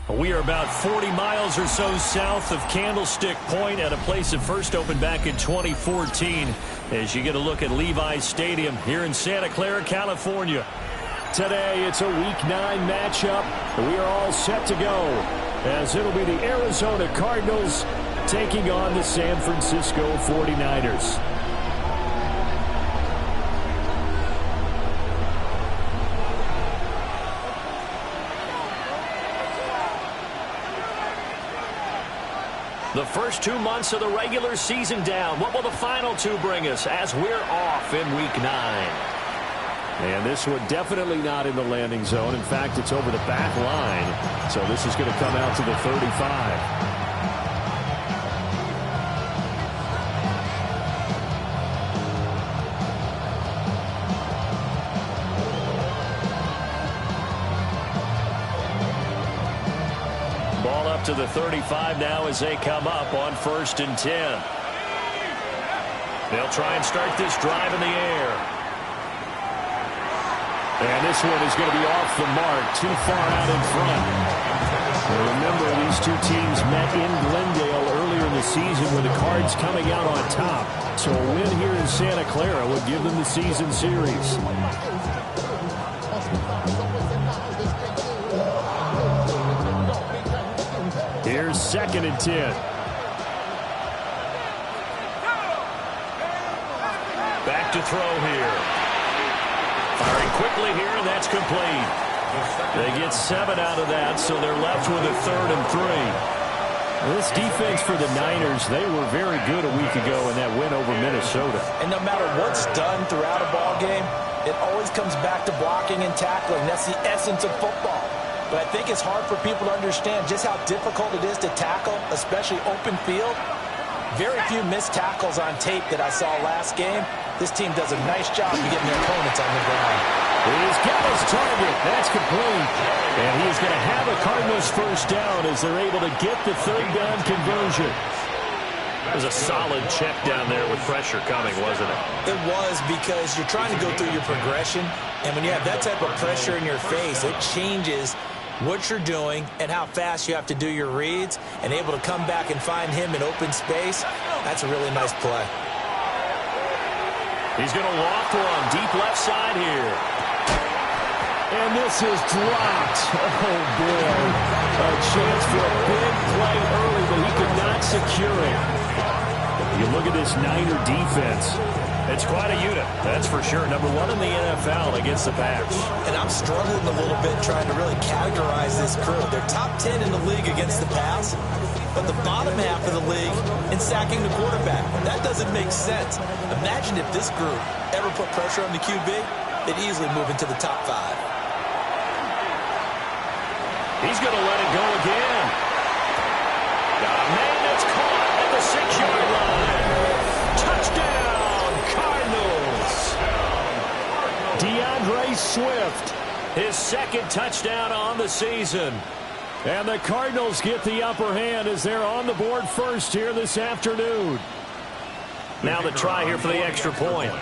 We are about 40 miles or so south of Candlestick Point at a place that first opened back in 2014 as you get a look at Levi's Stadium here in Santa Clara, California. Today it's a Week 9 matchup. We are all set to go as it'll be the Arizona Cardinals taking on the San Francisco 49ers. The first 2 months of the regular season down. What will the final 2 bring us as we're off in Week 9? And this one definitely not in the landing zone. In fact, it's over the back line. So this is going to come out to the 35. To the 35 now as they come up on 1st and 10. They'll try and start this drive in the air. And this one is going to be off the mark, too far out in front. And remember, these two teams met in Glendale earlier in the season with the Cards coming out on top. So a win here in Santa Clara would give them the season series. Here's 2nd and 10. Back to throw here. Firing quickly here, and that's complete. They get 7 out of that, so they're left with a 3rd and 3. This defense for the Niners, they were very good a week ago in that win over Minnesota. And no matter what's done throughout a ball game, it always comes back to blocking and tackling. That's the essence of football. But I think it's hard for people to understand just how difficult it is to tackle, especially open field. Very few missed tackles on tape that I saw last game. This team does a nice job of getting their opponents on the ground. He's got his target. That's complete. And he's going to have a Cardinals first down as they're able to get the 3rd down conversion. It was a solid check down there with pressure coming, wasn't it? It was, because you're trying to go through your progression, and when you have that type of pressure in your face, it changes what you're doing and how fast you have to do your reads, and able to come back and find him in open space. That's a really nice play. He's going to loft one deep left side here. And this is dropped. Oh, boy. A chance for a big play early, but he could not secure it. You look at this Niner defense. It's quite a unit, that's for sure. Number 1 in the NFL against the pass. And I'm struggling a little bit trying to really categorize this crew. They're top 10 in the league against the pass, but the bottom half of the league in sacking the quarterback. That doesn't make sense. Imagine if this group ever put pressure on the QB, they'd easily move into the top 5. He's going to let it go again. Got a man that's caught at the 6-yard line. Touchdown! DeAndre Swift, his 2nd touchdown on the season. And the Cardinals get the upper hand as they're on the board first here this afternoon. Now the try here for the extra point.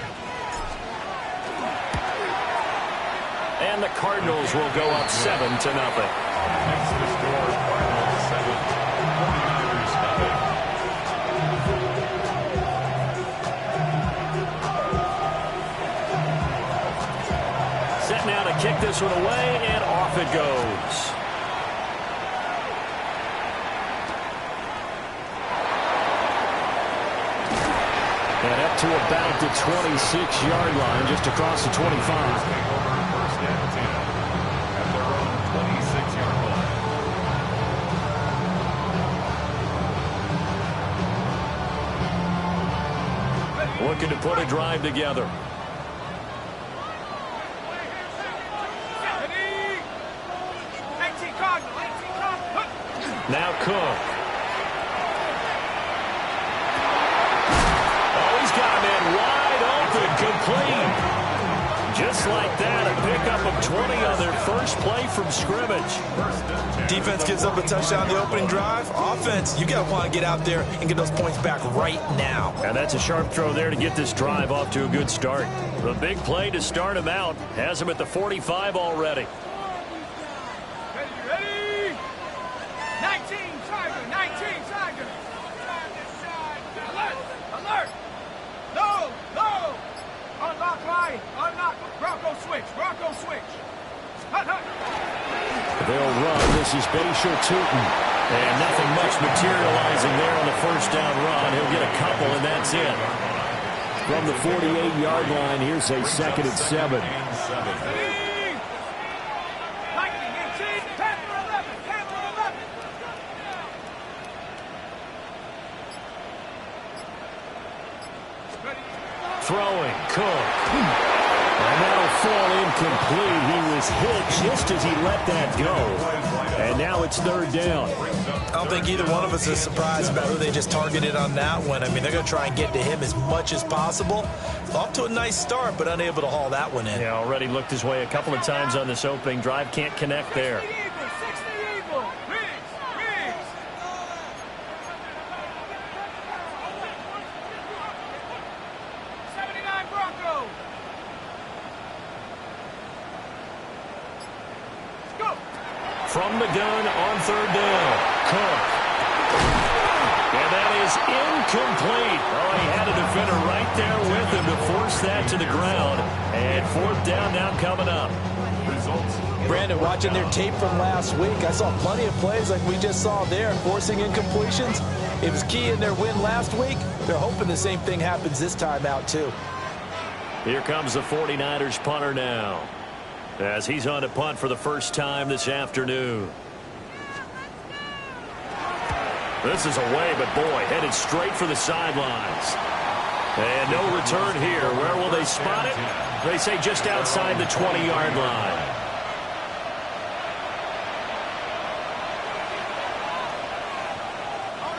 And the Cardinals will go up 7-0. Now to kick this one away, and off it goes. And up to about the 26-yard line, just across the 25. Looking to put a drive together. Now Cook. Oh, he's got him in wide open, complete. Just like that, a pickup of 20 on their first play from scrimmage. Defense gives up a touchdown the opening drive. Offense, you got to want to get out there and get those points back right now. And that's a sharp throw there to get this drive off to a good start. The big play to start him out has him at the 45 already. 19, Tiger. 19, Tiger. Alert. Alert. No. No. Unlock line. Unlock. Bronco switch. Bronco switch. Hut, hut. They'll run. This is Bashal Tutin. And nothing much materializing there on the first down run. He'll get a couple, and that's it. From the 48-yard line, here's a 2nd and 7. Throwing, Cook. And that'll fall incomplete. He was hit just as he let that go. And now it's 3rd down. I don't think either one of us is surprised about who they just targeted on that one. I mean, they're going to try and get to him as much as possible. Off to a nice start, but unable to haul that one in. Yeah, already looked his way a couple of times on this opening drive. Can't connect there. 60 Eagle. Riggs. 79 Bronco. Go. From the gun on 3rd down. Cook. And that is incomplete. Oh, he had a defender right there with him to force that to the ground. And 4th down now coming up. Brandon, watching their tape from last week, I saw plenty of plays like we just saw there, forcing incompletions. It was key in their win last week. They're hoping the same thing happens this time out, too. Here comes the 49ers punter now, as he's on to punt for the first time this afternoon. This is away, but boy, headed straight for the sidelines. And no return here. Where will they spot it? They say just outside the 20-yard line.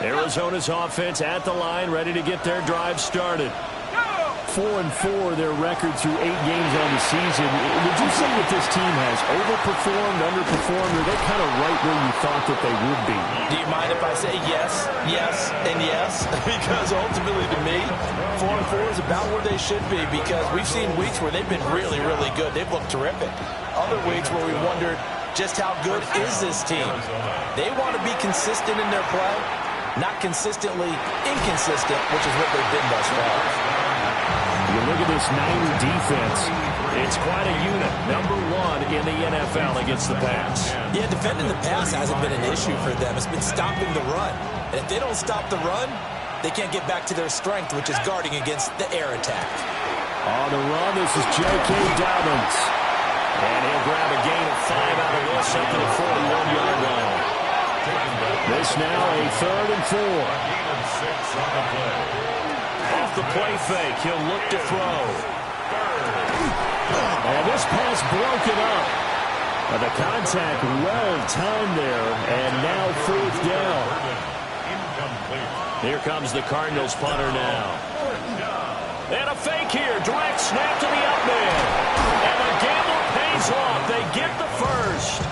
Arizona's offense at the line, ready to get their drive started. 4-4 their record through 8 games on the season. Would you say that this team has overperformed, underperformed, or they're kind of right where you thought that they would be? Do you mind if I say yes, yes, and yes? Because ultimately to me, 4-4 is about where they should be, because we've seen weeks where they've been really, really good. They've looked terrific. Other weeks where we wondered just how good is this team. They want to be consistent in their play, not consistently inconsistent, which is what they've been thus far. You look at this Niner defense. It's quite a unit. Number 1 in the NFL against the pass. Yeah, defending the pass hasn't been an issue for them. It's been stopping the run. And if they don't stop the run, they can't get back to their strength, which is guarding against the air attack. On the run, this is J.K. Dobbins. And he'll grab a gain of 5 out of this up to the 41-yard line. This now a 3rd and 4. Off the play fake, he'll look to throw. And this pass broken up. The contact well timed there, and now 4th down. Here comes the Cardinals punter now. And a fake here, direct snap to the up man. And the gamble pays off. They get the first.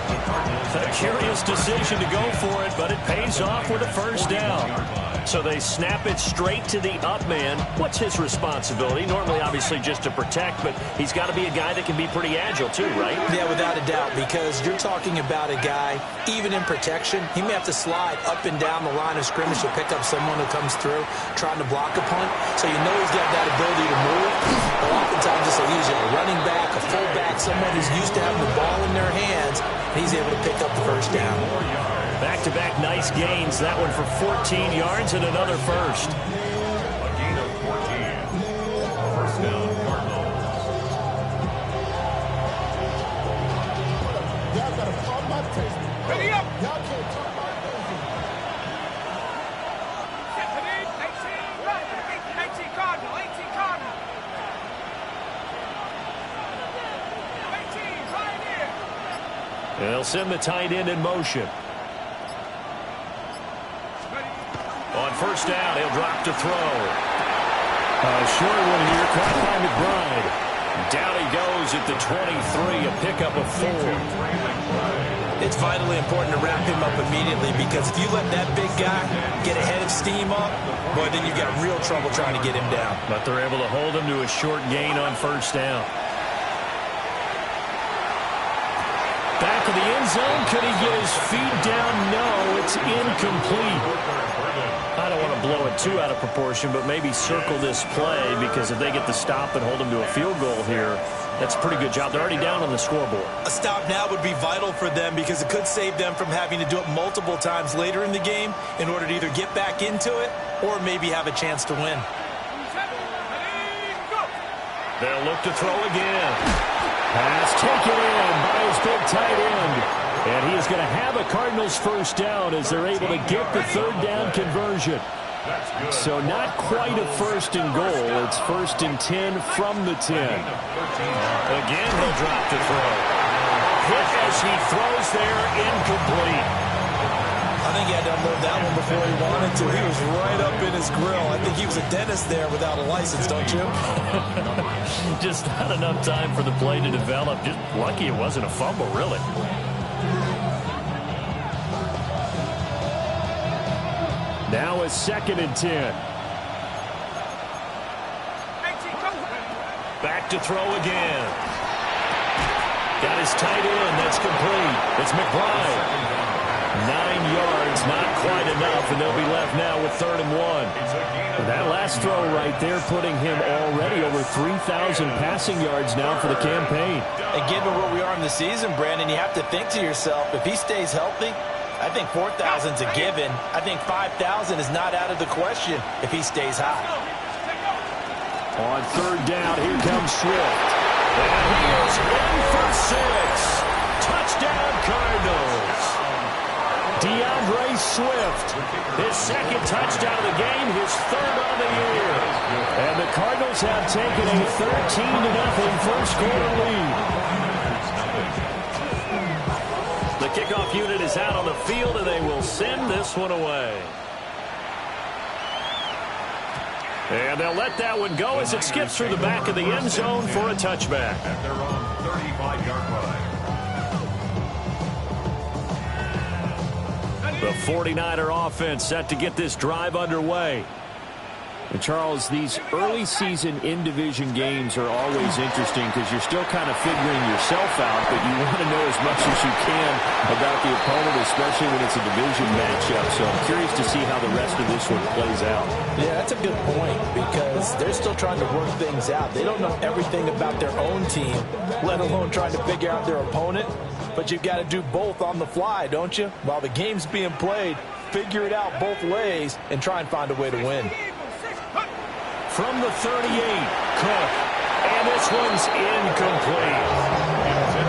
A curious decision to go for it, but it pays off with a first down. So they snap it straight to the up man. What's his responsibility? Normally, obviously, just to protect, but he's got to be a guy that can be pretty agile too, right? Yeah, without a doubt, because you're talking about a guy, even in protection, he may have to slide up and down the line of scrimmage to pick up someone who comes through trying to block a punt. So you know he's got that ability to move. But oftentimes it's usually a running back, a fullback, someone who's used to having the ball in their hands, and he's able to pick up the first down. Back-to-back nice gains. That one for 14 yards and another first. A gain of 14. First down, Cardinals. Y'all got to talk my taste. Ready up. Y'all can't talk my taste. 18, right. 18 Cardinal. 18 Cardinal. 18, right here. They'll send the tight end in motion. On first down, he'll drop to throw. Short one here, caught by McBride. Down he goes at the 23, a pickup of 4. It's vitally important to wrap him up immediately, because if you let that big guy get ahead of steam up, boy, then you've got real trouble trying to get him down. But they're able to hold him to a short gain on first down. Back of the end zone. Could he get his feet down? No. It's is incomplete. I don't want to blow it too out of proportion, but maybe circle this play, because if they get the stop and hold them to a field goal here, that's a pretty good job. They're already down on the scoreboard. A stop now would be vital for them, because it could save them from having to do it multiple times later in the game in order to either get back into it or maybe have a chance to win. They'll look to throw again. Pass taken in by his big tight end. And he is going to have a Cardinals first down as they're able to get the third down conversion. So not quite a first and goal. It's 1st and 10 from the 10. Again, he'll drop to throw. Hit as he throws there, incomplete. I think he had to unload that one before he wanted to. He was right up in his grill. I think he was a dentist there without a license, don't you? Just not enough time for the play to develop. Just lucky it wasn't a fumble, really. Now a 2nd and 10. Back to throw again. Got his tight end. That's complete. It's McBride. 9 yards, not quite enough, and they'll be left now with 3rd and 1. That last throw right there putting him already over 3,000 passing yards now for the campaign. And given where we are in the season, Brandon, you have to think to yourself, if he stays healthy, I think 4,000's a given. I think 5,000 is not out of the question if he stays high. On 3rd down, here comes Swift. And he is in for 6. Touchdown, Cardinals. DeAndre Swift, his 2nd touchdown of the game, his 3rd on the year. And the Cardinals have taken a 13-0 first quarter lead. The kickoff unit is out on the field, and they will send this one away. And they'll let that one go as it skips through the back of the end zone for a touchback. At their own 35-yard line. The 49er offense set to get this drive underway. And Charles, these early season in-division games are always interesting because you're still kind of figuring yourself out, but you want to know as much as you can about the opponent, especially when it's a division matchup. So I'm curious to see how the rest of this one plays out. Yeah, that's a good point, because they're still trying to work things out. They don't know everything about their own team, let alone trying to figure out their opponent. But you've got to do both on the fly, don't you? While the game's being played, figure it out both ways and try and find a way to win. From the 38, Cook. And this one's incomplete.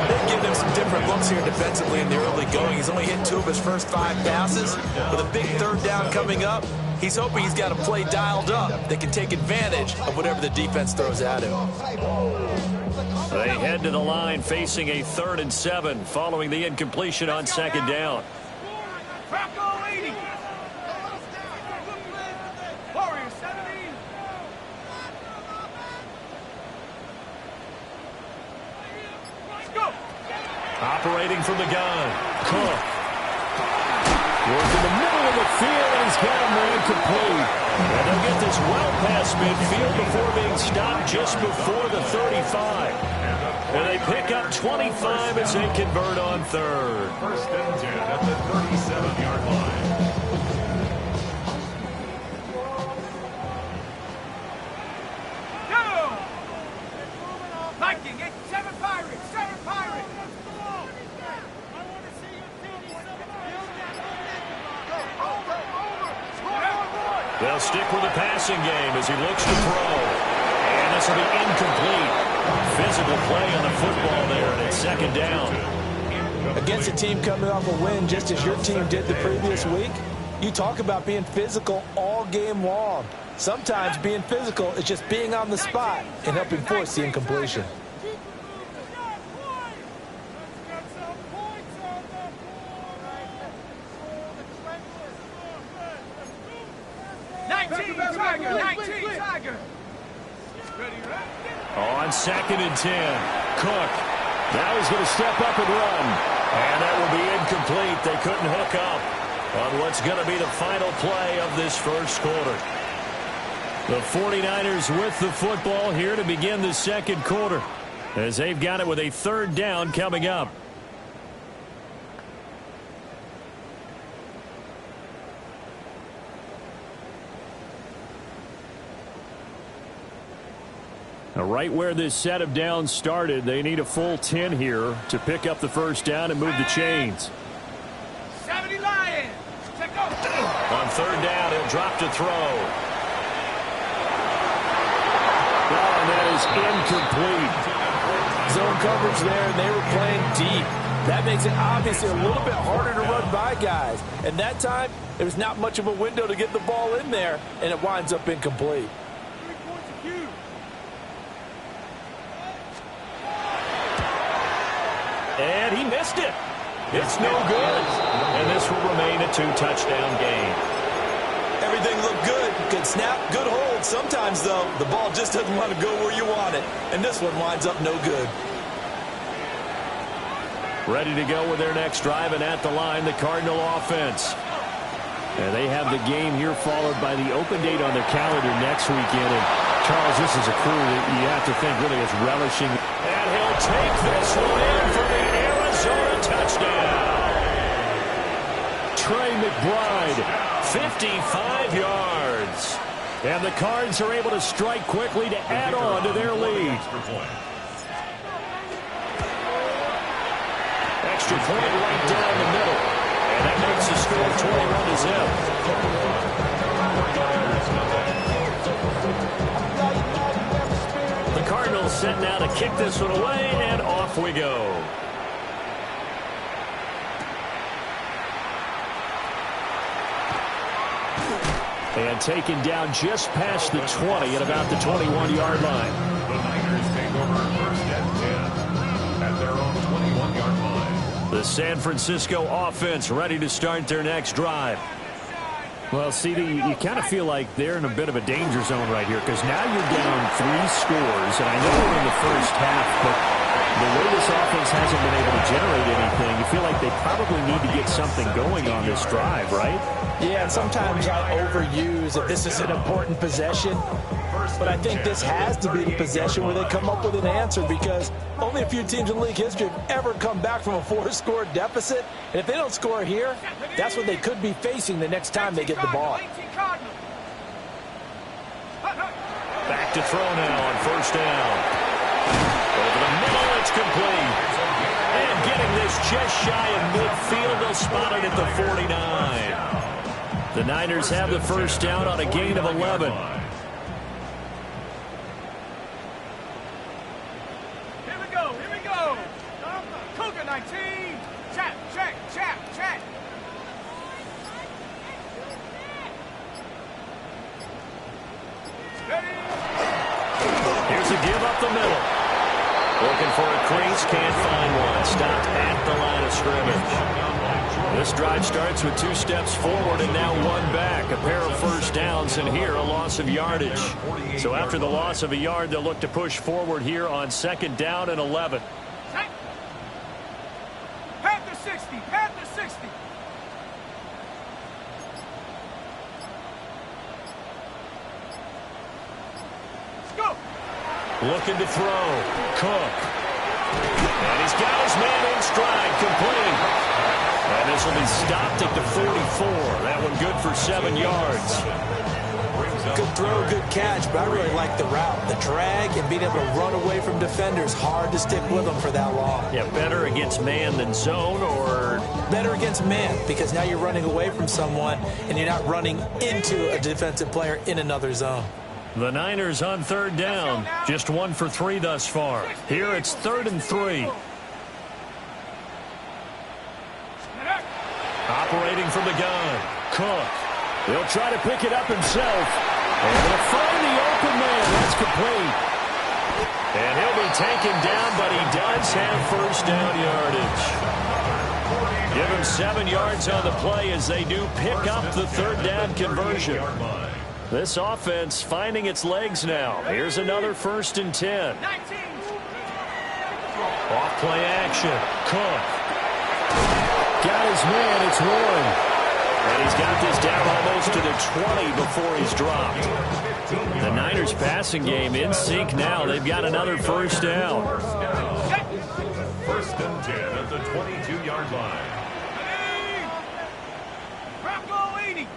They've given him some different looks here defensively in the early going. He's only hit 2 of his first 5 passes. With a big 3rd down coming up, he's hoping he's got a play dialed up that can take advantage of whatever the defense throws at him. They head to the line facing a 3rd and 7 following the incompletion on 2nd down. Operating from the gun, Cook. Work in the middle of the field, and he's got him there complete. And they'll get this well past midfield before being stopped just before the 35. And they pick up 25 as they convert on 3rd. 1st and 10 at the 37-yard line. Viking, 7 Pirates, 7 Pirates. They'll stick with the passing game as he looks to throw. And this will be incomplete. Physical play on the football there, and it's 2nd down. Against a team coming off a win just as your team did the previous week, you talk about being physical all game long. Sometimes being physical is just being on the spot and helping force the incompletion. On 2nd and 10, Cook. Now he's going to step up and run. And that will be incomplete. They couldn't hook up on what's going to be the final play of this first quarter. The 49ers with the football here to begin the 2nd quarter, as they've got it with a 3rd down coming up. Right where this set of downs started, they need a full 10 here to pick up the first down and move the chains. 70 Lions. Check go. On third down, he'll drop to throw. And that is incomplete. Zone coverage there, and they were playing deep. That makes it obviously a little bit harder to run by guys. And that time, there was not much of a window to get the ball in there, and it winds up incomplete. 3 points of you. And he missed it. It's no good. And this will remain a 2-touchdown game. Everything looked good. Good snap, good hold. Sometimes, though, the ball just doesn't want to go where you want it. And this one winds up no good. Ready to go with their next drive, and at the line, the Cardinal offense. And they have the game here followed by the open date on their calendar next weekend. And Charles, this is a crew that you have to think really is relishing. And he'll take this one in for the Arizona touchdown. Trey McBride, 55 yards. And the Cards are able to strike quickly to add on to their lead. Extra point right down the middle. And that makes the score 21-0. The Cardinals set now to kick this one away, and off we go. And taken down just past the 20 at about the 21-yard line. The Niners take over first and 10 at their own 21-yard line. The San Francisco offense ready to start their next drive. Well, CD, you kind of feel like they're in a bit of a danger zone right here because now you're down 3 scores, and I know we're in the first half, but the way this offense hasn't been able to generate anything, you feel like they probably need to get something going on this drive, right? Yeah, and sometimes I overuse that this is an important possession, but I think this has to be the possession where they come up with an answer because only a few teams in league history have ever come back from a 4-score deficit. And if they don't score here, that's what they could be facing the next time they get the ball. Back to throw now on first down. Over the middle, it's complete. And getting this just shy of midfield, they'll spot it at the 49. The Niners have the first down on a gain of 11. Here we go, here we go. Cougar 19. Check, check, check, check. Ready? Here's a give up the middle. Looking for a crease, can't find one. Stopped at the line of scrimmage. This drive starts with 2 steps forward and now 1 back. A pair of first downs, and here a loss of yardage. So after the loss of a yard, they'll look to push forward here on 2nd down and 11. Panther 60, Panther 60. Let's go. Looking to throw. Cook. And he's got his man in stride, complete. And this will be stopped at the 44. That one good for 7 yards. Good throw, good catch, but I really like the route. The drag and being able to run away from defenders, hard to stick with them for that long. Yeah, better against man than zone, or better against man because now you're running away from someone and you're not running into a defensive player in another zone. The Niners on 3rd down. Just 1 for 3 thus far. Here it's 3rd and 3. Operating from the gun. Cook. He'll try to pick it up himself. And he'll find the open man. That's complete. And he'll be taken down, but he does have first down yardage. Give him 7 yards on the play as they do pick up the 3rd down conversion. This offense finding its legs now. Here's another 1st and 10. Off play action. Cook. Got his man. It's Warren. And he's got this down almost to the 20 before he's dropped. The Niners passing game in sync now. They've got another first down. 1st and 10 at the 22-yard line. Bronco 80.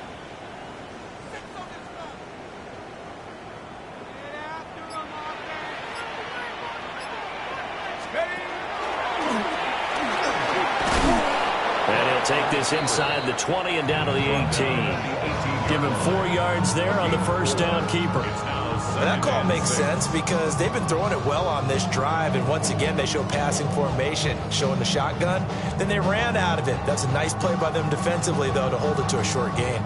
It's inside the 20 and down to the 18. Give him 4 yards there on the first down keeper. That call makes sense because they've been throwing it well on this drive, and once again they show passing formation, showing the shotgun. Then they ran out of it. That's a nice play by them defensively, though, to hold it to a short gain.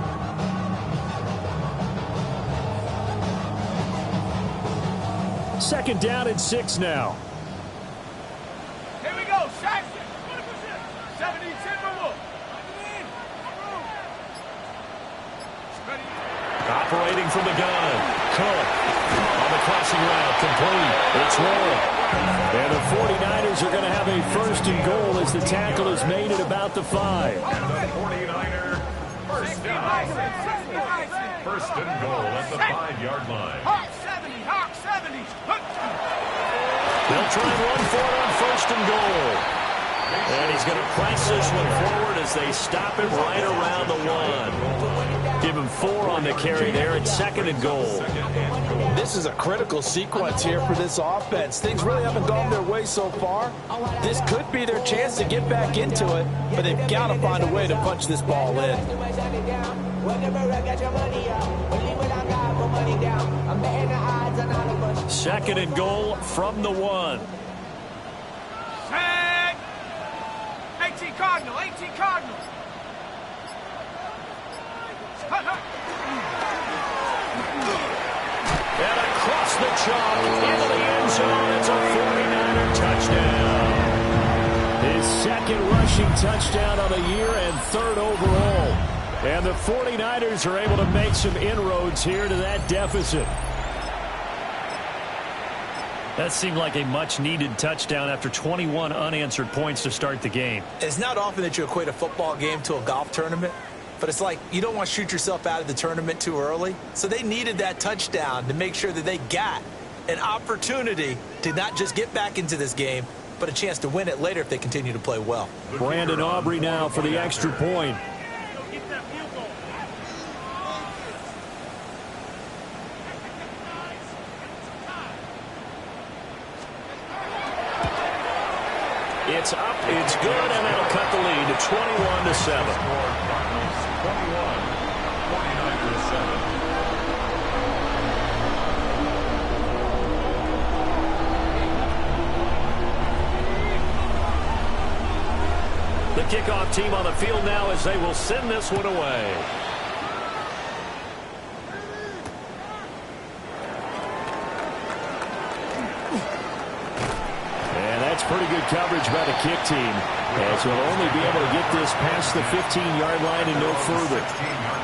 Second down and 6 now. Here we go, Shaq. 70, Timberwolf. Operating from the gun. Cook on the crossing route, complete. It's Warren. And the 49ers are going to have a first and goal as the tackle is made at about the 5. And the 49er first down. First and goal at the 5-yard line. Hawk 70, Hawk 70. They'll try and run for it on first and goal. And he's going to press this one forward as they stop it right around the 1. Give him 4 on the carry there. It's second and goal. This is a critical sequence here for this offense. Things really haven't gone their way so far. This could be their chance to get back into it, but they've got to find a way to punch this ball in. Second and goal from the 1. Set. 18 Cardinal, 18 Cardinal. And across the chalk into the end zone. It's a 49er touchdown. His second rushing touchdown of the year and third overall. And the 49ers are able to make some inroads here to that deficit. That seemed like a much-needed touchdown after 21 unanswered points to start the game. It's not often that you equate a football game to a golf tournament, but it's like you don't want to shoot yourself out of the tournament too early. So they needed that touchdown to make sure that they got an opportunity to not just get back into this game, but a chance to win it later if they continue to play well. Brandon Aubrey now for the extra point. It's up, it's good, and that'll cut the lead to 21-7. 21, 49-7. The kickoff team on the field now as they will send this one away. Pretty good coverage by the kick team, as he'll only be able to get this past the 15-yard line and no further. 16-yard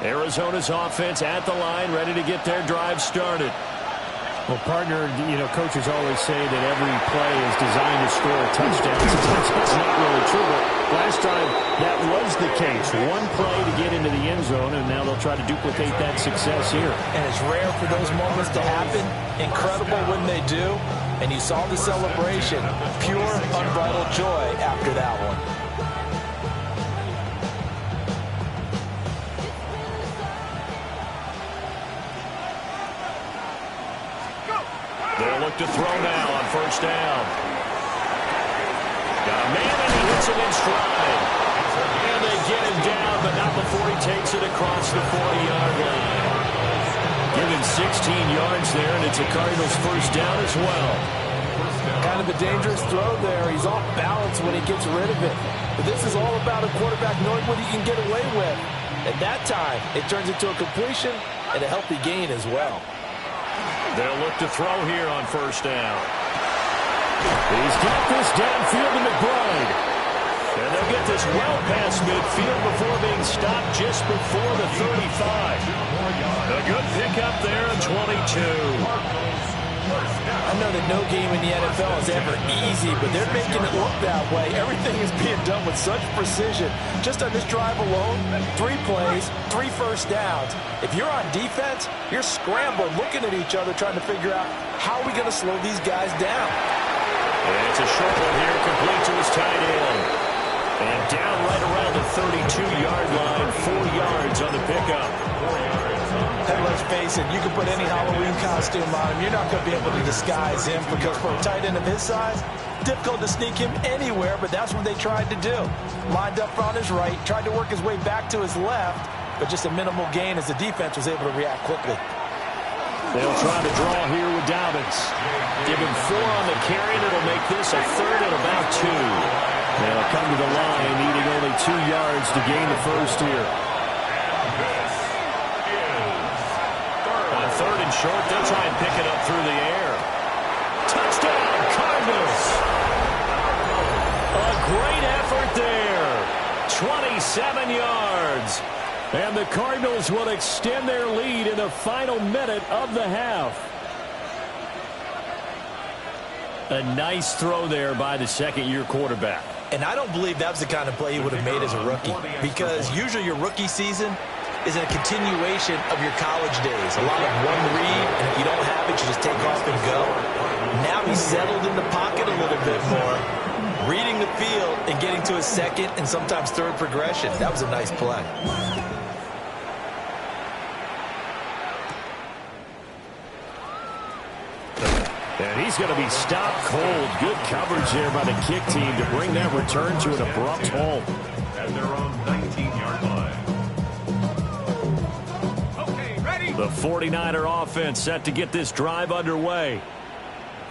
line. Arizona's offense at the line, ready to get their drive started. Well, partner, coaches always say that every play is designed to score a touchdown. Sometimes that's not really true, but last time that was the case. One play to get into the end zone, and now they'll try to duplicate that success here. And it's rare for those moments to happen. Incredible when they do. And you saw the celebration. Pure, unbridled joy after that one. They'll look to throw now on first down. Got a man, and he hits it in stride. And they get him down, but not before he takes it across the 40-yard line. Given 16 yards there, and it's a Cardinals first down as well. Kind of a dangerous throw there. He's off balance when he gets rid of it. But this is all about a quarterback knowing what he can get away with. At that time, it turns into a completion and a healthy gain as well. They'll look to throw here on first down. He's got this downfield to McBride. And they'll get this well past midfield before being stopped just before the 35. A good pickup there at 22. I know that no game in the NFL is ever easy, but they're making it look that way. Everything is being done with such precision. Just on this drive alone, 3 plays, 3 first downs. If you're on defense, you're scrambling, looking at each other, trying to figure out how are we going to slow these guys down. And it's a short one here, complete to his tight end. And down right around the 32-yard line, 4 yards on the pickup. And let's face it, you can put any Halloween costume on him. You're not going to be able to disguise him because for a tight end of his size, difficult to sneak him anywhere, but that's what they tried to do. Lined up on his right, tried to work his way back to his left, but just a minimal gain as the defense was able to react quickly. They'll try to draw here with Dobbins. Give him 4 on the carry, and it'll make this a 3rd and about 2. They'll come to the line, needing only 2 yards to gain the first here. On 3rd and short, they'll try and pick it up through the air. Touchdown, Cardinals! A great effort there. 27 yards. And the Cardinals will extend their lead in the final minute of the half. A nice throw there by the second-year quarterback. And I don't believe that was the kind of play he would have made as a rookie, because usually your rookie season is a continuation of your college days. A lot of one read, and if you don't have it, you just take off and go. Now he's settled in the pocket a little bit more, reading the field and getting to his second and sometimes third progression. That was a nice play. And he's going to be stopped cold. Good coverage there by the kick team to bring that return to an abrupt halt. At their own 19-yard line. Okay, ready? The 49er offense set to get this drive underway.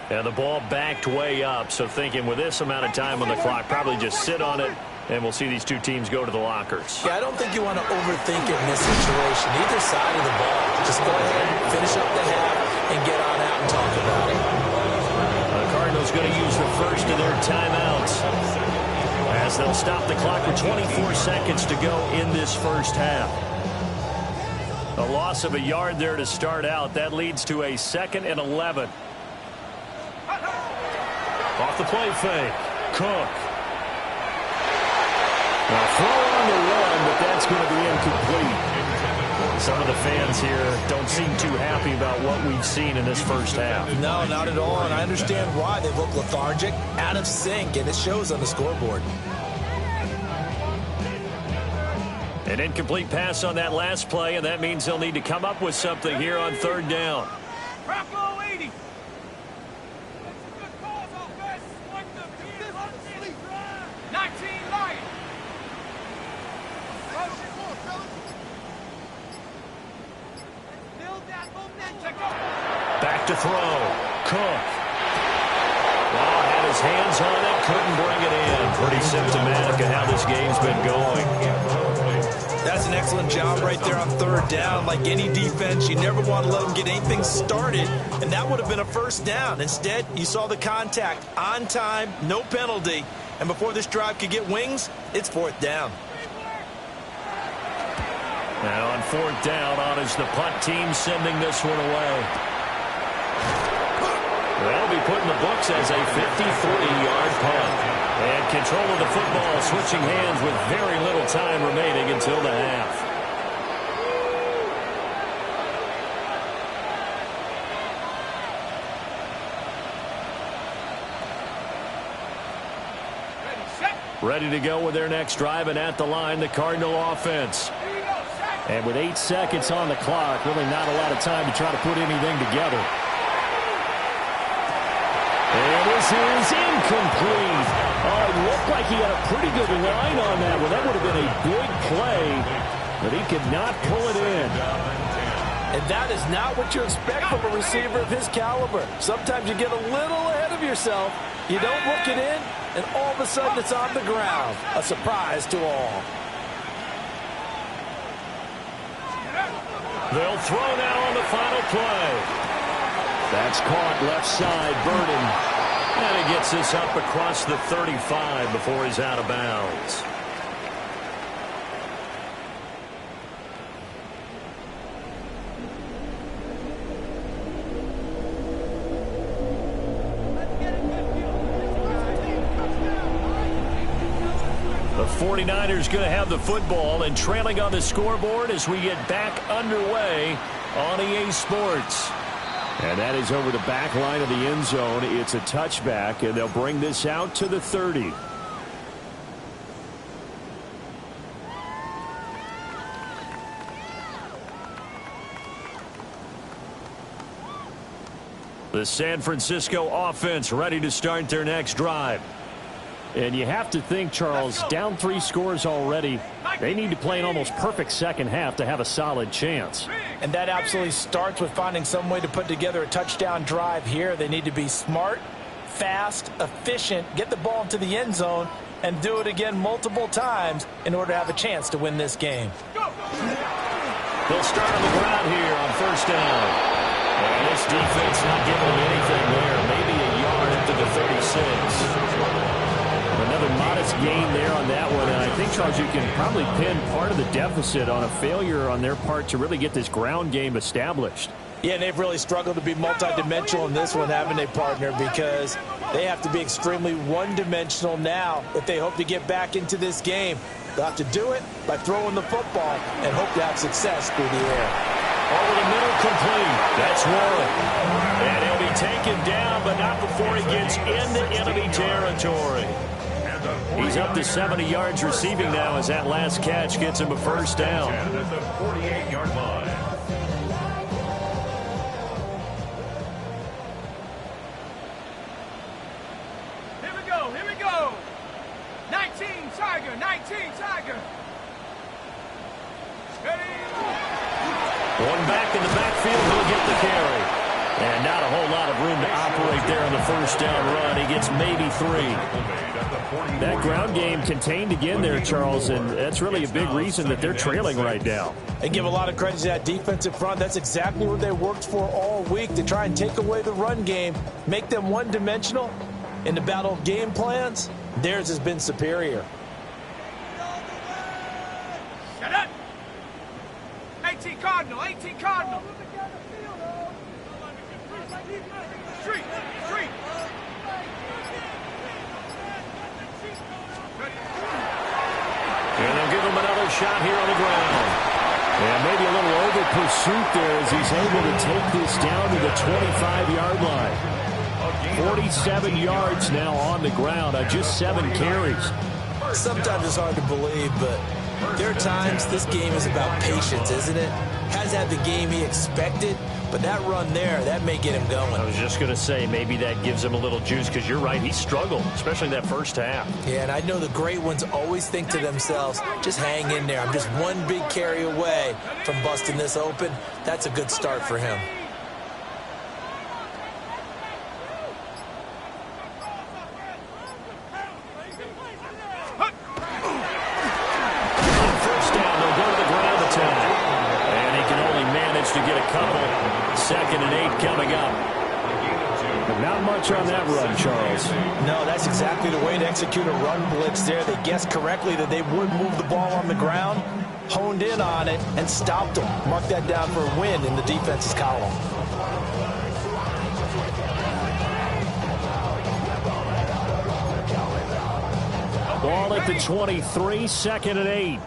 And the ball backed way up. So thinking with this amount of time on the clock, probably just sit on it, and we'll see these two teams go to the lockers. Yeah, I don't think you want to overthink it in this situation. Either side of the ball. Just go ahead, finish up the half, and get on out and talk about it. The Cardinals going to use the first of their timeouts as they'll stop the clock with 24 seconds to go in this first half. A loss of a yard there to start out. That leads to a 2nd and 11. Off the play fake. Cook. Now throw on the run, but that's going to be incomplete. Some of the fans here don't seem too happy about what we've seen in this first half. No, not at all, and I understand why. They look lethargic, out of sync, and it shows on the scoreboard. An incomplete pass on that last play, and that means they'll need to come up with something here on 3rd down. Bravo 80. 19 Lions. Back to throw. Cook. Well, had his hands on it, couldn't bring it in. Pretty symptomatic of how this game's been going. That's an excellent job right there on 3rd down. Like any defense, you never want to let them get anything started, and that would have been a 1st down. Instead, you saw the contact on time, no penalty, and before this drive could get wings, it's 4th down. Now on 4th down, on is the punt team sending this one away. They'll be put in the books as a 53-yard punt. And control of the football switching hands with very little time remaining until the half. Ready to go with their next drive, and at the line, the Cardinal offense. And with 8 seconds on the clock, really not a lot of time to try to put anything together. And this is incomplete. Oh, it looked like he had a pretty good line on that one. That would have been a big play, but he could not pull it in. And that is not what you expect from a receiver of his caliber. Sometimes you get a little ahead of yourself. You don't look it in, and all of a sudden it's on the ground. A surprise to all. They'll throw now on the final play. That's caught left side, Burden. And he gets this up across the 35 before he's out of bounds. The 49ers going to have the football and trailing on the scoreboard as we get back underway on EA Sports. And that is over the back line of the end zone. It's a touchback, and they'll bring this out to the 30. The San Francisco offense ready to start their next drive. And you have to think, Charles, down 3 scores already. They need to play an almost perfect second half to have a solid chance. And that absolutely starts with finding some way to put together a touchdown drive here. They need to be smart, fast, efficient, get the ball into the end zone, and do it again multiple times in order to have a chance to win this game. They'll start on the ground here on first down. And this defense not giving them anything there. Maybe a yard up to the 36. Another modest gain there on that one. And I think, Charles, you can probably pin part of the deficit on a failure on their part to really get this ground game established. Yeah, and they've really struggled to be multidimensional in this one, haven't they, partner? Because they have to be extremely one-dimensional now if they hope to get back into this game. They'll have to do it by throwing the football and hope to have success through the air. Over the middle, complete. That's Warren. And he'll be taken down, but not before he gets into enemy territory. He's up to 70 yards receiving now as that last catch gets him a first down. At the 48-yard line. Here we go. 19 Tiger, 19 Tiger. One back in the backfield, he'll get the carry. And not a whole lot of room to operate there on the first down run. He gets maybe 3. That ground game contained again there, Charles, and that's really a big reason that they're trailing right now. They give a lot of credit to that defensive front. That's exactly what they worked for all week, to try and take away the run game, make them one-dimensional. In the battle of game plans, theirs has been superior. Shut up. 18 Cardinal, 18 Cardinal. Street. And they'll give him another shot here on the ground. And maybe a little over pursuit there as he's able to take this down to the 25-yard line. 47 yards now on the ground on just 7 carries. Sometimes it's hard to believe, but there are times this game is about patience, isn't it? Has had the game he expected, but that run there, that may get him going. I was just going to say, maybe that gives him a little juice, because you're right, he struggled, especially that first half. Yeah, and I know the great ones always think to themselves, just hang in there. I'm just one big carry away from busting this open. That's a good start for him. To get a couple. 2nd and 8 coming up. But not much on that run, Charles. No, that's exactly the way to execute a run blitz there. They guessed correctly that they would move the ball on the ground, honed in on it, and stopped them. Mark that down for a win in the defense's column. Ball at the 23, 2nd and 8.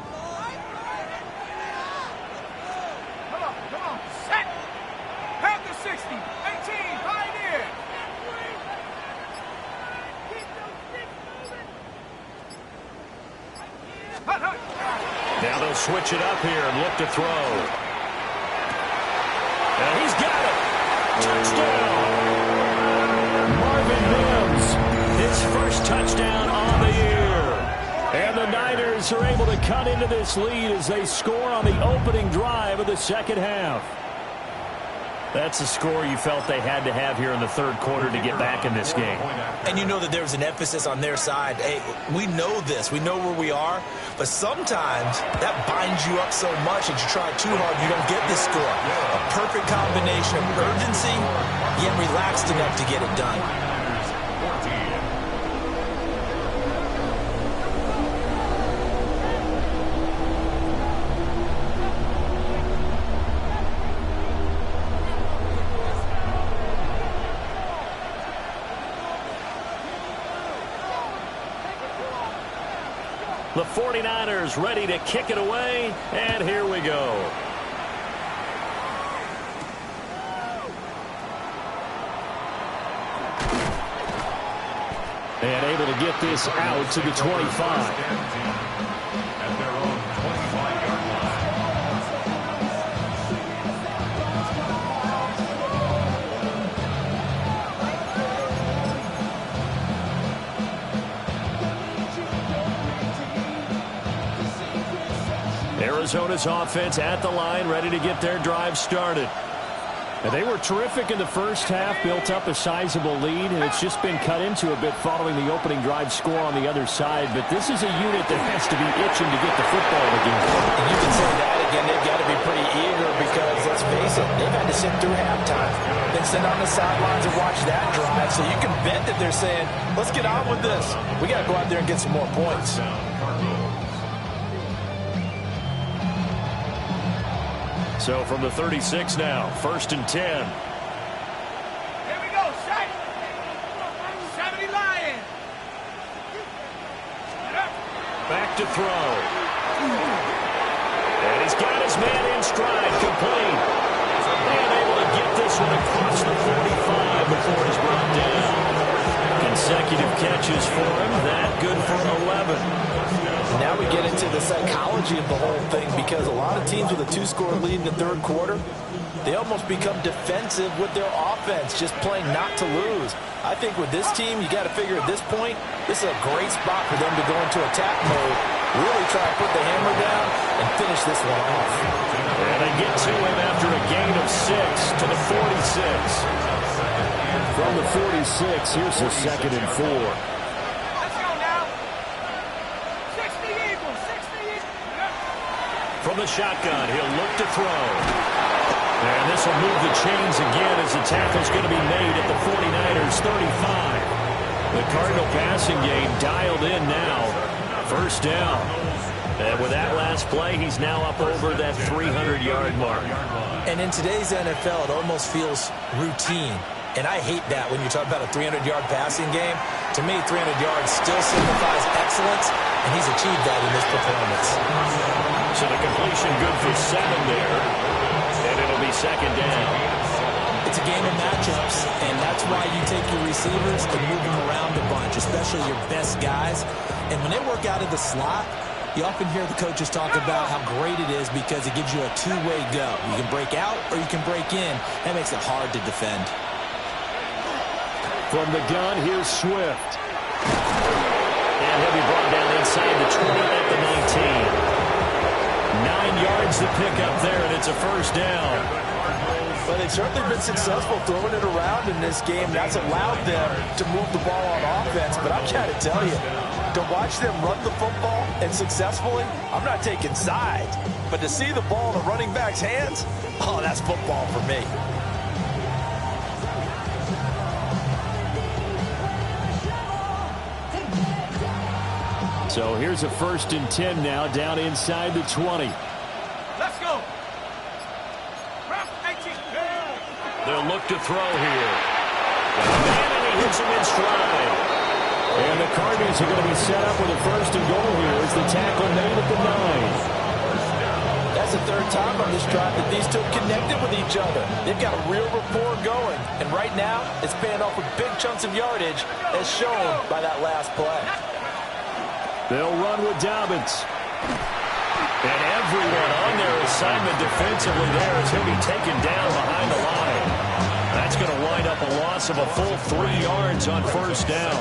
Now they'll switch it up here and look to throw. And he's got it. Touchdown. Marvin Mims, his first touchdown on the year. And the Niners are able to cut into this lead as they score on the opening drive of the second half. That's a score you felt they had to have here in the third quarter to get back in this game. And you know that there's an emphasis on their side. Hey, we know this. We know where we are. But sometimes that binds you up so much that you try too hard, you don't get this score. A perfect combination of urgency, yet relaxed enough to get it done. The 49ers ready to kick it away, and here we go. And able to get this out to the 25. At their own 25-yard line. Arizona's offense at the line, ready to get their drive started. And they were terrific in the first half, built up a sizable lead, and it's just been cut into a bit following the opening drive score on the other side. But this is a unit that has to be itching to get the football again. And you can say that again. They've got to be pretty eager because, let's face it, they've had to sit through halftime, then sit on the sidelines and watch that drive. So you can bet that they're saying, let's get on with this. We got to go out there and get some more points. So from the 36 now, 1st and 10. Here we go, set. 70 Lions. Back to throw. And he's got his man in stride, complete. And able to get this one across the 45 before he's brought down. Consecutive catches for him. That good for 11. Now we get into the psychology of the whole thing because a lot of teams with a 2-score lead in the third quarter, they almost become defensive with their offense, just playing not to lose. I think with this team, you got to figure at this point, this is a great spot for them to go into attack mode, really try to put the hammer down and finish this one off. And they get to him after a gain of 6 to the 46. From the 46, here's the 2nd and 4. From the shotgun, he'll look to throw. And this will move the chains again as the tackle's going to be made at the 49ers 35. The Cardinal passing game dialed in now. 1st down. And with that last play, he's now up over that 300-yard mark. And in today's NFL, it almost feels routine. And I hate that when you talk about a 300-yard passing game. To me, 300 yards still signifies excellence, and he's achieved that in this performance. So the completion good for 7 there, and it'll be 2nd down. It's a game of matchups, and that's why you take your receivers and move them around a bunch, especially your best guys. And when they work out of the slot, you often hear the coaches talk about how great it is because it gives you a two-way go. You can break out or you can break in. That makes it hard to defend. From the gun, here's Swift. And he'll be brought down inside the 20 at the 19. 9 yards to pick up there, and it's a 1st down. But they've certainly been successful throwing it around in this game. That's allowed them to move the ball on offense. But I've got to tell you, to watch them run the football and successfully, I'm not taking sides. But to see the ball in the running back's hands, oh, that's football for me. So here's a 1st and 10 now, down inside the 20. Let's go. They'll look to throw here. And he hits him in stride. And the Cardinals are going to be set up with a 1st and goal here as the tackle made at the 9. That's the 3rd time on this drive that these two have connected with each other. They've got a real rapport going. And right now, it's paying off with big chunks of yardage as shown by that last play. They'll run with Dobbins. And everyone on their assignment defensively there as he'll be taken down behind the line. That's going to wind up a loss of a full 3 yards on 1st down.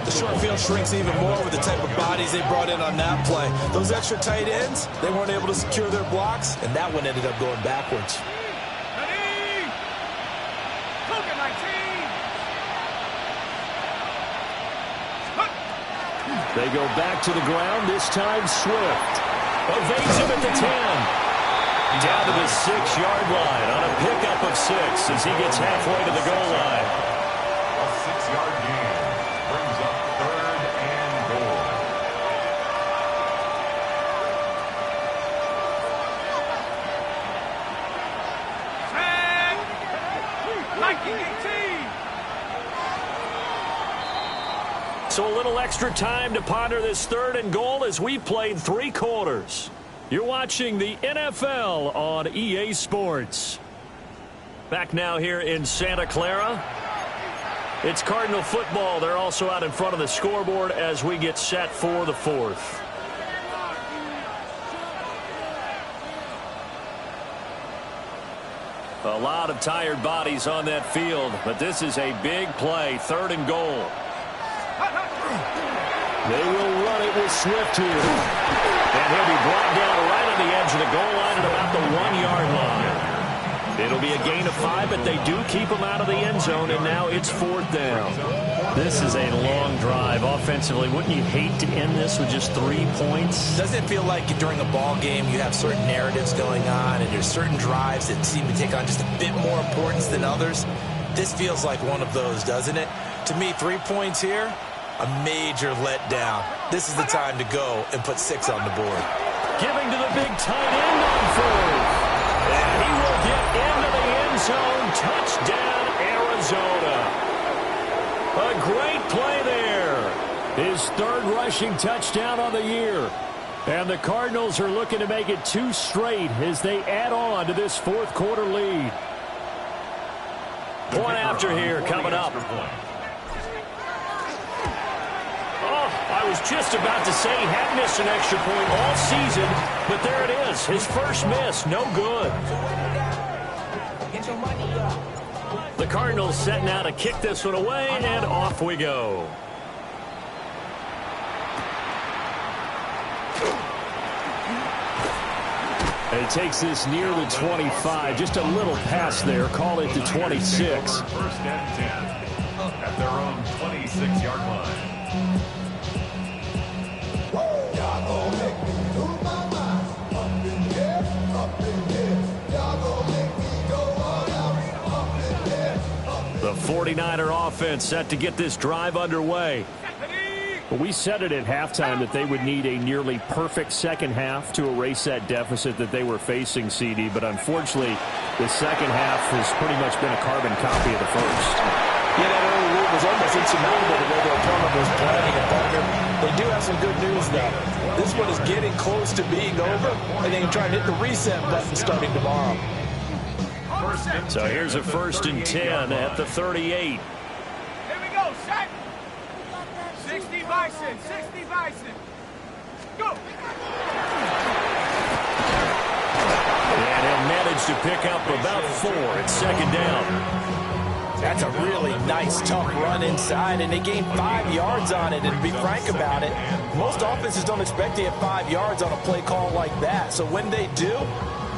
The short field shrinks even more with the type of bodies they brought in on that play. Those extra tight ends, they weren't able to secure their blocks, and that one ended up going backwards. Ready? Cougar 19. They go back to the ground, this time Swift. Evades him at the 10. Down to the 6-yard line on a pickup of 6 as he gets halfway to the goal line. A 6-yard gain brings up 3rd and goal. So a little extra time to ponder this 3rd and goal as we played 3 quarters. You're watching the NFL on EA Sports. Back now here in Santa Clara. It's Cardinal football. They're also out in front of the scoreboard as we get set for the 4th. A lot of tired bodies on that field, but this is a big play, 3rd and goal. They will run it with Swift here. And he'll be brought down right on the edge It'll be a gain of 5, but they do keep them out of the end zone, and now it's 4th down. This is a long drive offensively. Wouldn't you hate to end this with just 3 points? Doesn't it feel like during a ball game you have certain narratives going on and there's certain drives that seem to take on just a bit more importance than others? This feels like one of those, doesn't it? To me, 3 points here, a major letdown. This is the time to go and put 6 on the board. Giving to the big tight end on 4th. And he will get into the end zone. Touchdown, Arizona. A great play there. His 3rd rushing touchdown on the year. And the Cardinals are looking to make it 2 straight as they add on to this 4th quarter lead. Point after here coming up. I was just about to say he had missed an extra point all season, but there it is. His first miss, no good. The Cardinals set now to kick this one away, and off we go. And it takes this near the 25, just a little pass there. Call it the 26. First and 10 at their own 26-yard line. The 49er offense set to get this drive underway. But we said it at halftime that they would need a nearly perfect second half to erase that deficit that they were facing, CD. But unfortunately, the second half has pretty much been a carbon copy of the first. Yeah, that early lead was almost insurmountable the way their opponent was playing. And partner, they do have some good news now. This one is getting close to being over, and they can try and hit the reset button starting tomorrow. So here's a 1st and 10 at the 38. Here we go, set. 60 Bison, 60 Bison. Go. And he'll manage to pick up about 4 at 2nd down. That's a really nice, tough run inside, and they gained 5 yards on it. And to be frank about it, most offenses don't expect to get 5 yards on a play call like that. So when they do,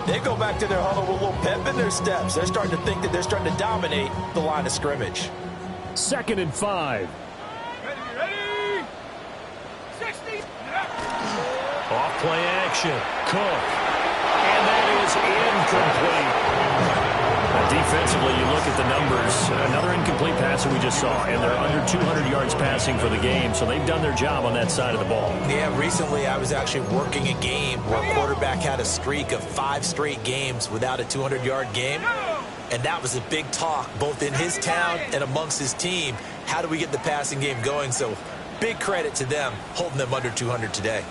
they go back to their huddle with a little pep in their steps. They're starting to think that they're starting to dominate the line of scrimmage. 2nd and 5. Ready? 60. Off play action. Cook. And that is incomplete. Defensively, you look at the numbers. Another incomplete passer we just saw, and they're under 200 yards passing for the game, so they've done their job on that side of the ball. Yeah, recently I was actually working a game where a quarterback had a streak of 5 straight games without a 200-yard game, and that was a big talk both in his town and amongst his team. How do we get the passing game going? So big credit to them holding them under 200 today.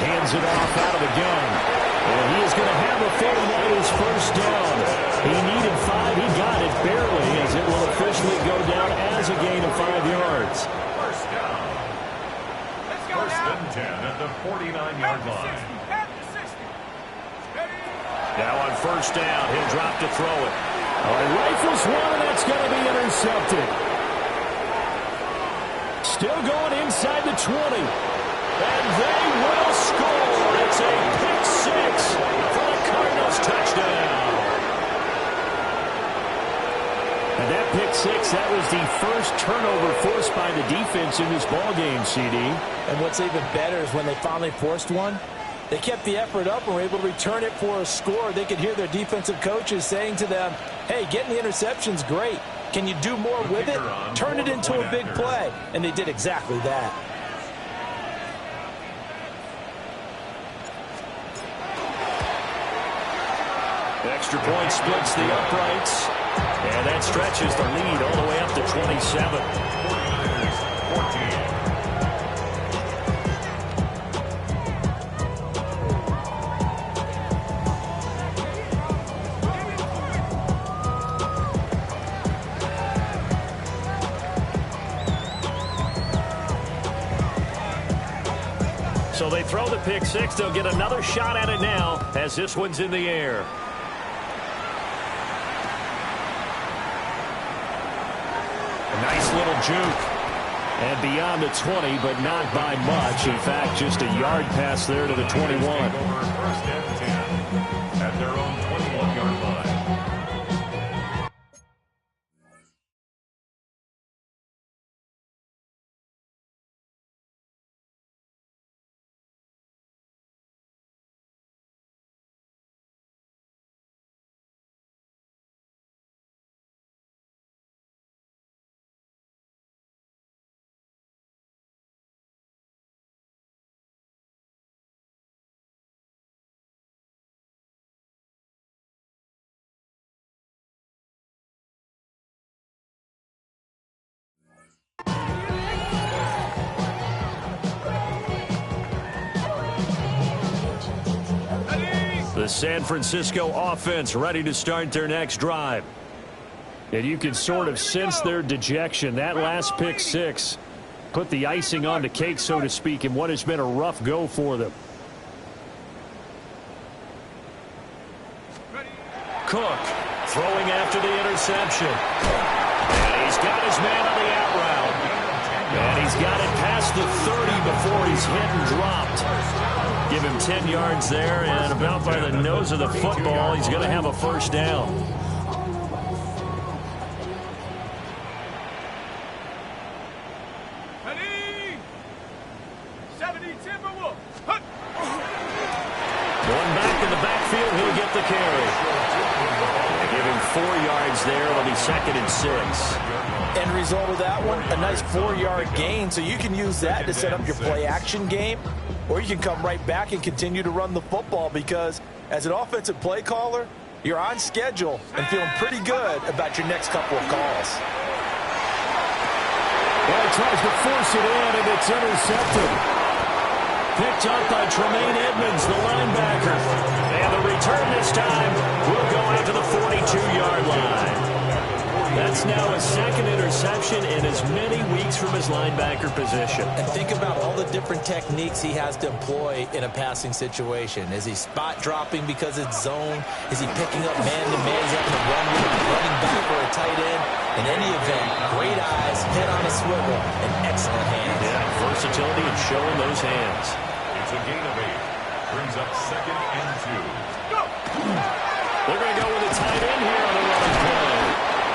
Hands it off out of the gun. And he is going to have a 49ers first down. He needed 5. He got it barely, as it will officially go down as a gain of 5 yards. First down. First and 10 at the 49-yard line. Now on first down, he'll drop to throw it. Rifles one, and that's going to be intercepted. Still going inside the 20. And they will score. It's a pick 6 for the Cardinals touchdown. And that pick 6, that was the first turnover forced by the defense in this ballgame, CD. And what's even better is when they finally forced one, they kept the effort up and were able to return it for a score. They could hear their defensive coaches saying to them, hey, getting the interception's great. Can you do more with it? Turn it into a big play. And they did exactly that. Extra point splits the uprights. And that stretches the lead all the way up to 27. 14. So they throw the pick 6. They'll get another shot at it now as this one's in the air. A nice little juke. And beyond the 20, but not by much. In fact, just a yard pass there to the 21. First and 10 at their The San Francisco offense ready to start their next drive. And you can sort of sense their dejection. That last pick six put the icing on the cake, so to speak, in what has been a rough go for them. Cook throwing after the interception. And he's got his man on the out route. And he's got it past the 30 before he's hit and dropped. Give him 10 yards there, and about by the nose of the football, he's going to have a first down. Ready? 70 Timberwolves. Hut. Going back in the backfield, he'll get the carry. They give him 4 yards there. It'll be 2nd and 6. End result of that one, a nice 4-yard gain. So you can use that to set up your play-action game, or you can come right back and continue to run the football because as an offensive play caller, you're on schedule and feeling pretty good about your next couple of calls. Well, he tries to force it in, and it's intercepted. Picked up by Tremaine Edmonds, the linebacker. And the return this time will go out to the 42-yard line. That's now a 2nd interception in as many weeks from his linebacker position. And think about all the different techniques he has to employ in a passing situation. Is he spot dropping because it's zone? Is he picking up man-to-man? Is he having to run with a running back or a tight end? In any event, great eyes, head on a swivel, and excellent hands. Yeah, versatility and showing those hands. It's a gain of 8. Brings up 2nd and 2. Go. They're going to go with a tight end here on the running play.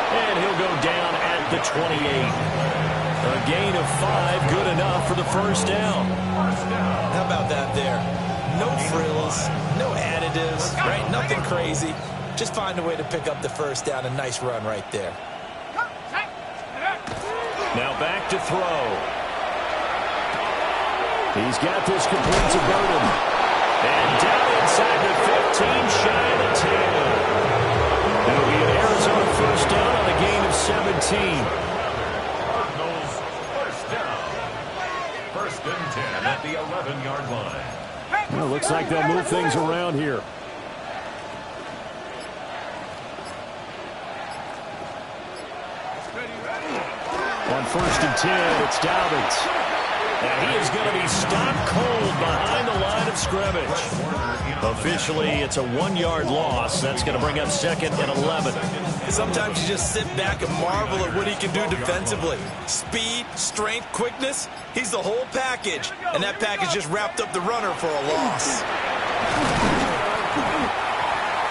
And he'll go down at the 28. A gain of 5, good enough for the first down. How about that there? No frills, no additives, right? Nothing crazy. Just find a way to pick up the first down. A nice run right there. Now back to throw. He's got this complete to Burden. And down inside the 15, shy of the 10. It'll be an Arizona first down on a gain of 17. Cardinals first down. 1st and 10 at the 11-yard line. Well, looks like they'll move things around here. On 1st and 10, it's Dobbins. And he is going to be stopped cold behind the line of scrimmage. Officially, it's a 1-yard loss. That's going to bring up 2nd and 11. Sometimes you just sit back and marvel at what he can do defensively. Speed, strength, quickness, he's the whole package. And that package just wrapped up the runner for a loss.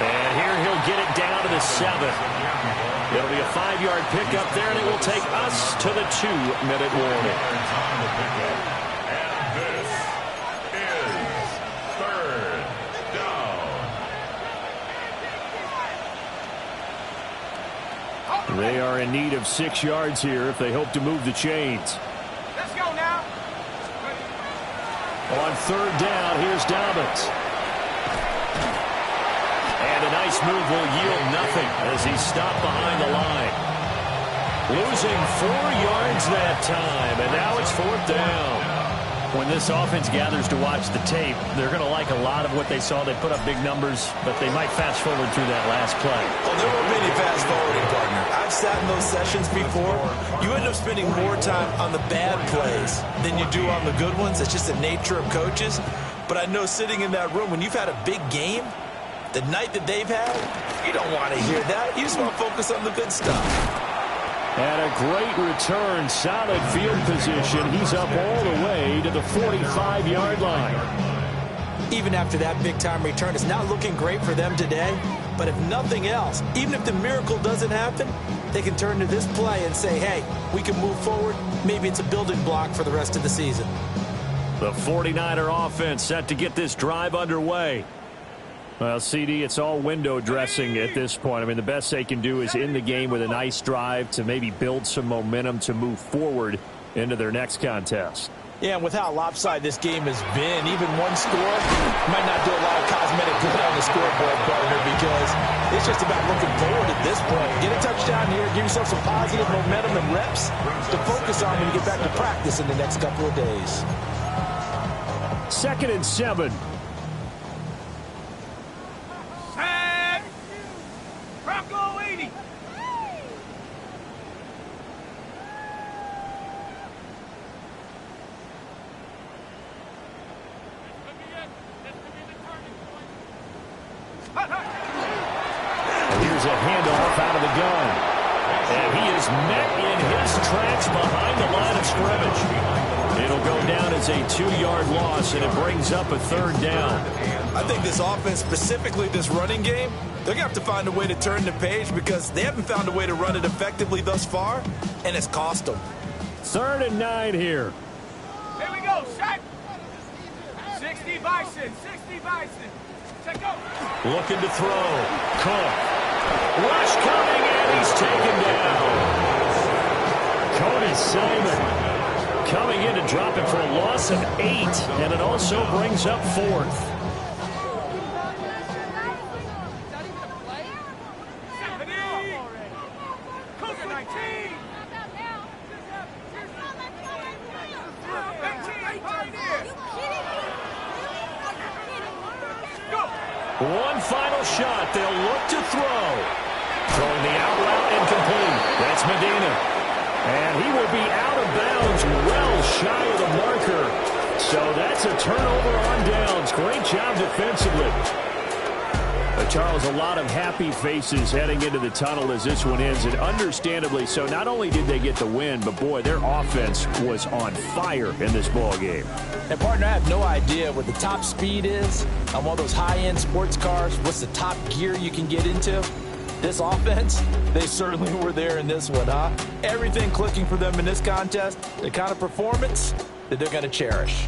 And here he'll get it down to the 7. It'll be a 5-yard pickup there, and it will take us to the 2-minute warning. And this is 3rd down. They are in need of 6 yards here if they hope to move the chains. Let's go now. On 3rd down, here's Dobbins. And a nice move will yield nothing as he's stopped behind the line. Losing 4 yards that time, and now it's 4th down. When this offense gathers to watch the tape, they're going to like a lot of what they saw. They put up big numbers, but they might fast forward through that last play. Well, there won't be any fast forwarding, partner. I've sat in those sessions before. You end up spending more time on the bad plays than you do on the good ones. It's just the nature of coaches. But I know sitting in that room, when you've had a big game, the night that they've had, you don't want to hear that. You just want to focus on the good stuff. And a great return, solid field position. He's up all the way to the 45-yard line. Even after that big-time return, it's not looking great for them today. But if nothing else, even if the miracle doesn't happen, they can turn to this play and say, hey, we can move forward. Maybe it's a building block for the rest of the season. The 49er offense set to get this drive underway. Well, CD, it's all window dressing at this point. I mean, the best they can do is in the game with a nice drive to maybe build some momentum to move forward into their next contest. Yeah, and with how lopsided this game has been, even one score might not do a lot of cosmetic good on the scoreboard, partner, because it's just about looking forward at this point. Get a touchdown here, give yourself some positive momentum and reps to focus on when you get back to practice in the next couple of days. 2nd and 7. a handoff out of the gun. And he is met in his tracks behind the line of scrimmage. It'll go down as a 2-yard loss, and it brings up a 3rd down. I think this offense, specifically this running game, they're going to have to find a way to turn the page because they haven't found a way to run it effectively thus far, and it's cost them. 3rd and 9 here. Here we go, set. 60 Bison, 60 Bison. Set go. Looking to throw. Cook. Rush coming, and he's taken down. Cody Simon coming in to drop it for a loss of 8, and it also brings up 4th. One final shot. They'll look to throw. Throwing the out route incomplete. That's Medina. And he will be out of bounds well shy of the marker. So that's a turnover on downs. Great job defensively. Charles, a lot of happy faces heading into the tunnel as this one ends, and understandably so. Not only did they get the win, but boy, their offense was on fire in this ball game. And partner, I have no idea what the top speed is on one of those high-end sports cars. What's the top gear you can get into? This offense, they certainly were there in this one, huh? Everything clicking for them in this contest, the kind of performance that they're going to cherish.